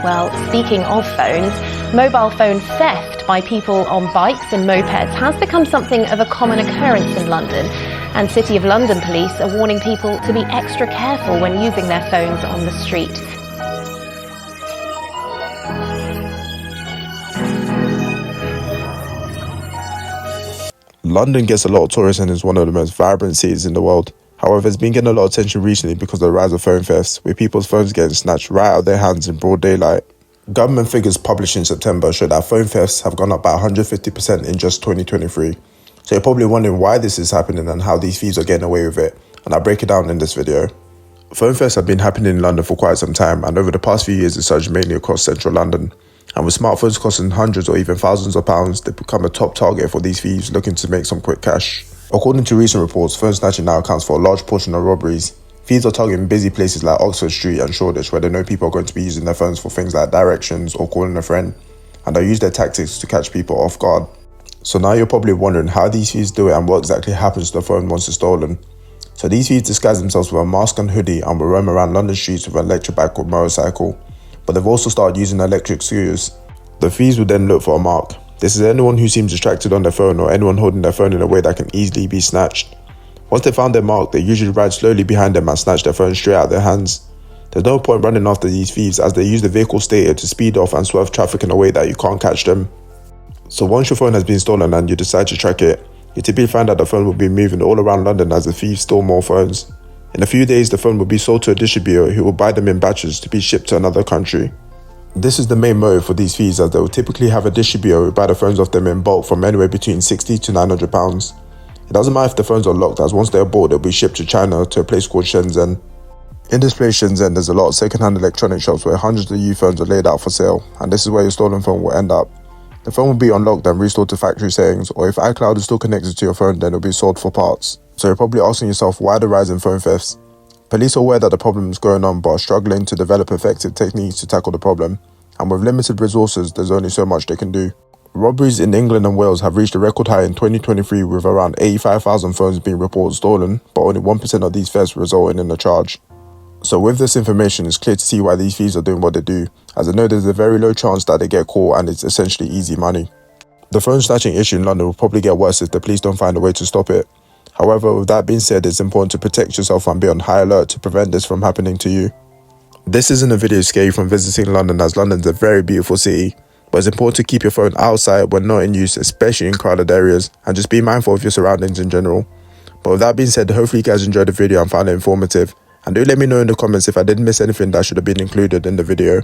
Well, speaking of phones, mobile phone theft by people on bikes and mopeds has become something of a common occurrence in London, and City of London police are warning people to be extra careful when using their phones on the street. London gets a lot of tourists and is one of the most vibrant cities in the world. However, it's been getting a lot of attention recently because of the rise of phone thefts, with people's phones getting snatched right out of their hands in broad daylight. Government figures published in September show that phone thefts have gone up by 150% in just 2023. So you're probably wondering why this is happening and how these thieves are getting away with it, and I'll break it down in this video. Phone thefts have been happening in London for quite some time, and over the past few years it's surged mainly across central London. And with smartphones costing hundreds or even thousands of pounds, they've become a top target for these thieves looking to make some quick cash. According to recent reports, phone snatching now accounts for a large portion of robberies. Thieves are targeting busy places like Oxford Street and Shoreditch, where they know people are going to be using their phones for things like directions or calling a friend, and they'll use their tactics to catch people off guard. So now you're probably wondering how these thieves do it and what exactly happens to the phone once it's stolen. So these thieves disguise themselves with a mask and hoodie and will roam around London streets with an electric bike or motorcycle. But they've also started using electric scooters. The thieves will then look for a mark. This is anyone who seems distracted on their phone or anyone holding their phone in a way that can easily be snatched. Once they found their mark, they usually ride slowly behind them and snatch their phone straight out of their hands. There's no point running after these thieves as they use the vehicle stated to speed off and swerve traffic in a way that you can't catch them. So once your phone has been stolen and you decide to track it, you typically find that the phone will be moving all around London as the thieves store more phones. In a few days, the phone will be sold to a distributor who will buy them in batches to be shipped to another country. This is the main motive for these thieves, as they will typically have a distributor who buy the phones off them in bulk from anywhere between £60 to £900. It doesn't matter if the phones are locked, as once they are bought, they'll be shipped to China to a place called Shenzhen. In this place, Shenzhen, there's a lot of second-hand electronic shops where hundreds of used phones are laid out for sale, and this is where your stolen phone will end up. The phone will be unlocked and restored to factory settings, or if iCloud is still connected to your phone, then it'll be sold for parts. So you're probably asking yourself, why the rise in phone thefts? Police are aware that the problem is going on, but are struggling to develop effective techniques to tackle the problem. And with limited resources, there's only so much they can do. Robberies in England and Wales have reached a record high in 2023, with around 85,000 phones being reported stolen, but only 1% of these thefts resulting in a charge. So with this information, it's clear to see why these thieves are doing what they do, as they know there's a very low chance that they get caught and it's essentially easy money. The phone snatching issue in London will probably get worse if the police don't find a way to stop it. However, with that being said, it's important to protect yourself and be on high alert to prevent this from happening to you. This isn't a video to scare you from visiting London, as London's a very beautiful city, but it's important to keep your phone outside when not in use, especially in crowded areas, and just be mindful of your surroundings in general. But with that being said, hopefully you guys enjoyed the video and found it informative, and do let me know in the comments if I didn't miss anything that should have been included in the video.